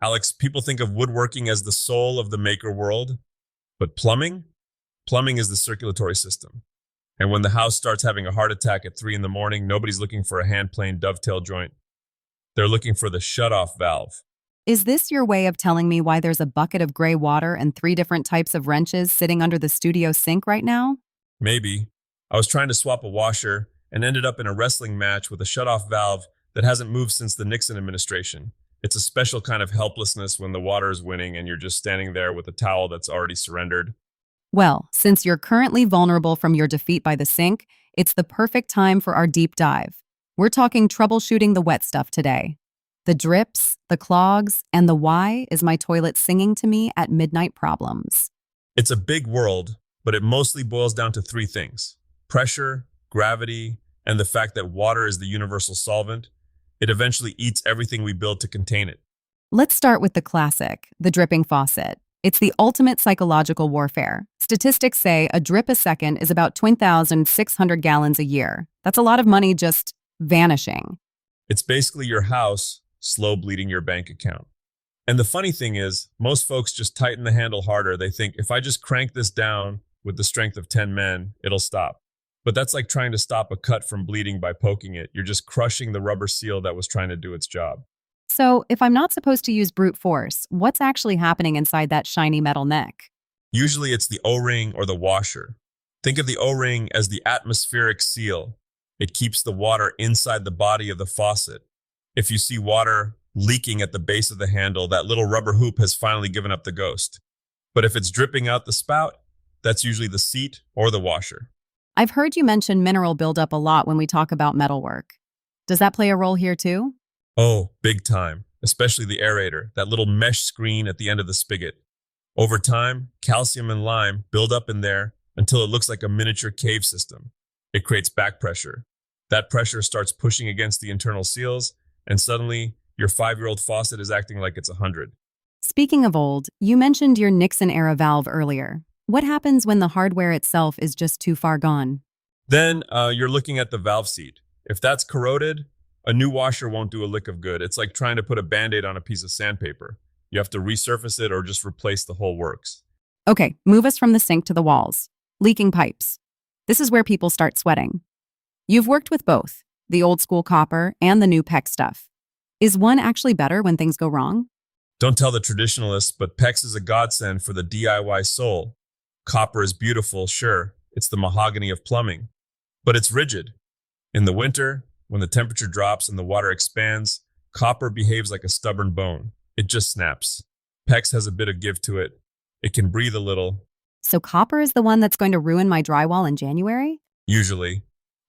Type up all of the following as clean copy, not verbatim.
Alex, people think of woodworking as the soul of the maker world, but plumbing is the circulatory system. And when the house starts having a heart attack at 3 in the morning, nobody's looking for a hand-planed dovetail joint. They're looking for the shut-off valve. Is this your way of telling me why there's a bucket of gray water and 3 different types of wrenches sitting under the studio sink right now? Maybe. I was trying to swap a washer and ended up in a wrestling match with a shut-off valve that hasn't moved since the Nixon administration. It's a special kind of helplessness when the water is winning and you're just standing there with a towel that's already surrendered. Well, since you're currently vulnerable from your defeat by the sink, it's the perfect time for our deep dive. We're talking troubleshooting the wet stuff today. The drips, the clogs, and the why is my toilet singing to me at midnight problems. It's a big world, but it mostly boils down to 3 things: pressure, gravity, and the fact that water is the universal solvent. It eventually eats everything we build to contain it. Let's start with the classic, the dripping faucet. It's the ultimate psychological warfare. Statistics say a drip a second is about 20,600 gallons a year. That's a lot of money just vanishing. It's basically your house slow bleeding your bank account. And the funny thing is, most folks just tighten the handle harder. They think, if I just crank this down with the strength of 10 men, it'll stop. But that's like trying to stop a cut from bleeding by poking it. You're just crushing the rubber seal that was trying to do its job. So, if I'm not supposed to use brute force, what's actually happening inside that shiny metal neck? Usually it's the O-ring or the washer. Think of the O-ring as the atmospheric seal. It keeps the water inside the body of the faucet. If you see water leaking at the base of the handle, that little rubber hoop has finally given up the ghost. But if it's dripping out the spout, that's usually the seat or the washer. I've heard you mention mineral buildup a lot when we talk about metalwork. Does that play a role here too? Oh, big time, especially the aerator, that little mesh screen at the end of the spigot. Over time, calcium and lime build up in there until it looks like a miniature cave system. It creates back pressure. That pressure starts pushing against the internal seals, and suddenly your 5-year-old faucet is acting like it's 100. Speaking of old, you mentioned your Nixon-era valve earlier. What happens when the hardware itself is just too far gone? Then you're looking at the valve seat. If that's corroded, a new washer won't do a lick of good. It's like trying to put a Band-Aid on a piece of sandpaper. You have to resurface it or just replace the whole works. Okay, move us from the sink to the walls. Leaking pipes. This is where people start sweating. You've worked with both, the old school copper and the new PEX stuff. Is one actually better when things go wrong? Don't tell the traditionalists, but PEX is a godsend for the DIY soul. Copper is beautiful, sure. It's the mahogany of plumbing. But it's rigid. In the winter, when the temperature drops and the water expands, copper behaves like a stubborn bone. It just snaps. PEX has a bit of give to it. It can breathe a little. So copper is the one that's going to ruin my drywall in January? Usually.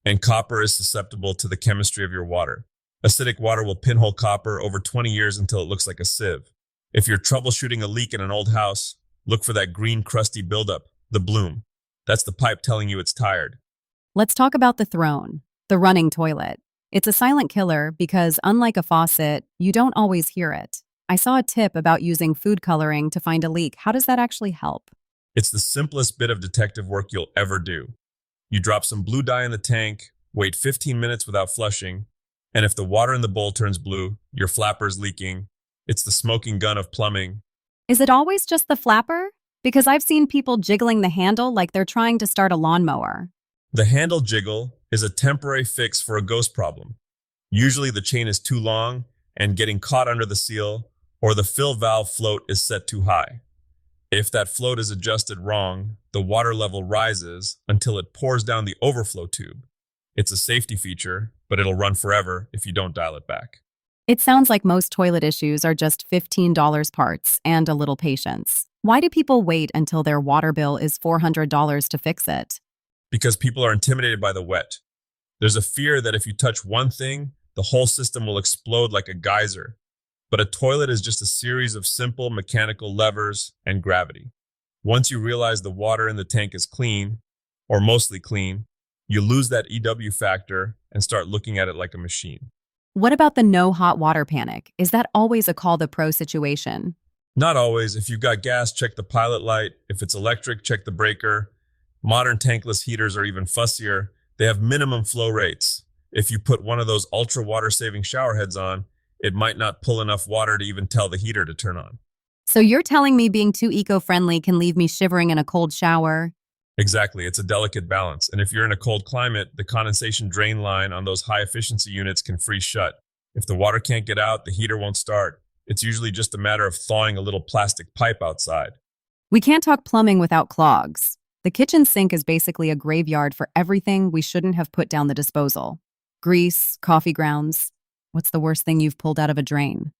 And copper is susceptible to the chemistry of your water. Acidic water will pinhole copper over 20 years until it looks like a sieve. If you're troubleshooting a leak in an old house, look for that green crusty buildup, the bloom. That's the pipe telling you it's tired. Let's talk about the throne, the running toilet. It's a silent killer because, unlike a faucet, you don't always hear it. I saw a tip about using food coloring to find a leak. How does that actually help? It's the simplest bit of detective work you'll ever do. You drop some blue dye in the tank, wait 15 minutes without flushing, and if the water in the bowl turns blue, your flapper's leaking. It's the smoking gun of plumbing. Is it always just the flapper? Because I've seen people jiggling the handle like they're trying to start a lawnmower. The handle jiggle is a temporary fix for a ghost problem. Usually the chain is too long and getting caught under the seal, or the fill valve float is set too high. If that float is adjusted wrong, the water level rises until it pours down the overflow tube. It's a safety feature, but it'll run forever if you don't dial it back. It sounds like most toilet issues are just $15 parts and a little patience. Why do people wait until their water bill is $400 to fix it? Because people are intimidated by the wet. There's a fear that if you touch one thing, the whole system will explode like a geyser. But a toilet is just a series of simple mechanical levers and gravity. Once you realize the water in the tank is clean, or mostly clean, you lose that EW factor and start looking at it like a machine. What about the no hot water panic? Is that always a call the pro situation? Not always. If you've got gas, check the pilot light. If it's electric, check the breaker. Modern tankless heaters are even fussier. They have minimum flow rates. If you put one of those ultra water-saving shower heads on, it might not pull enough water to even tell the heater to turn on. So you're telling me being too eco-friendly can leave me shivering in a cold shower? Exactly, it's a delicate balance. And if you're in a cold climate, the condensation drain line on those high efficiency units can freeze shut. If the water can't get out, the heater won't start. It's usually just a matter of thawing a little plastic pipe outside. We can't talk plumbing without clogs. The kitchen sink is basically a graveyard for everything we shouldn't have put down the disposal. Grease, coffee grounds. What's the worst thing you've pulled out of a drain?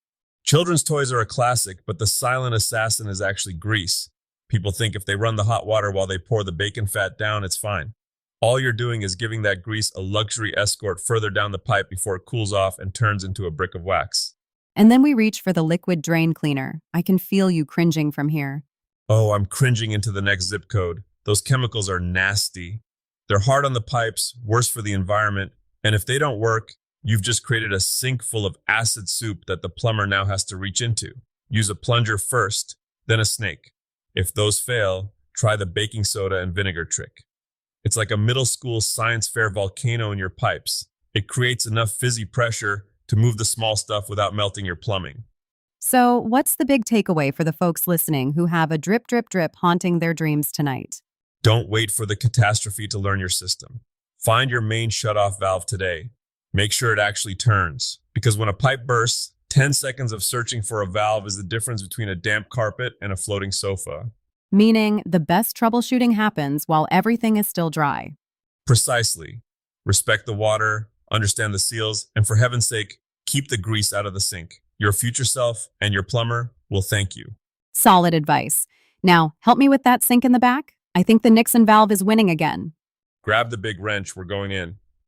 Children's toys are a classic, but the silent assassin is actually grease. People think if they run the hot water while they pour the bacon fat down, it's fine. All you're doing is giving that grease a luxury escort further down the pipe before it cools off and turns into a brick of wax. And then we reach for the liquid drain cleaner. I can feel you cringing from here. Oh, I'm cringing into the next zip code. Those chemicals are nasty. They're hard on the pipes, worse for the environment, and if they don't work, you've just created a sink full of acid soup that the plumber now has to reach into. Use a plunger first, then a snake. If those fail, try the baking soda and vinegar trick. It's like a middle school science fair volcano in your pipes. It creates enough fizzy pressure to move the small stuff without melting your plumbing. So, what's the big takeaway for the folks listening who have a drip, drip, drip haunting their dreams tonight? Don't wait for the catastrophe to learn your system. Find your main shutoff valve today. Make sure it actually turns, because when a pipe bursts, 10 seconds of searching for a valve is the difference between a damp carpet and a floating sofa. Meaning the best troubleshooting happens while everything is still dry. Precisely. Respect the water, understand the seals, and for heaven's sake, keep the grease out of the sink. Your future self and your plumber will thank you. Solid advice. Now, help me with that sink in the back. I think the Nixon valve is winning again. Grab the big wrench, we're going in.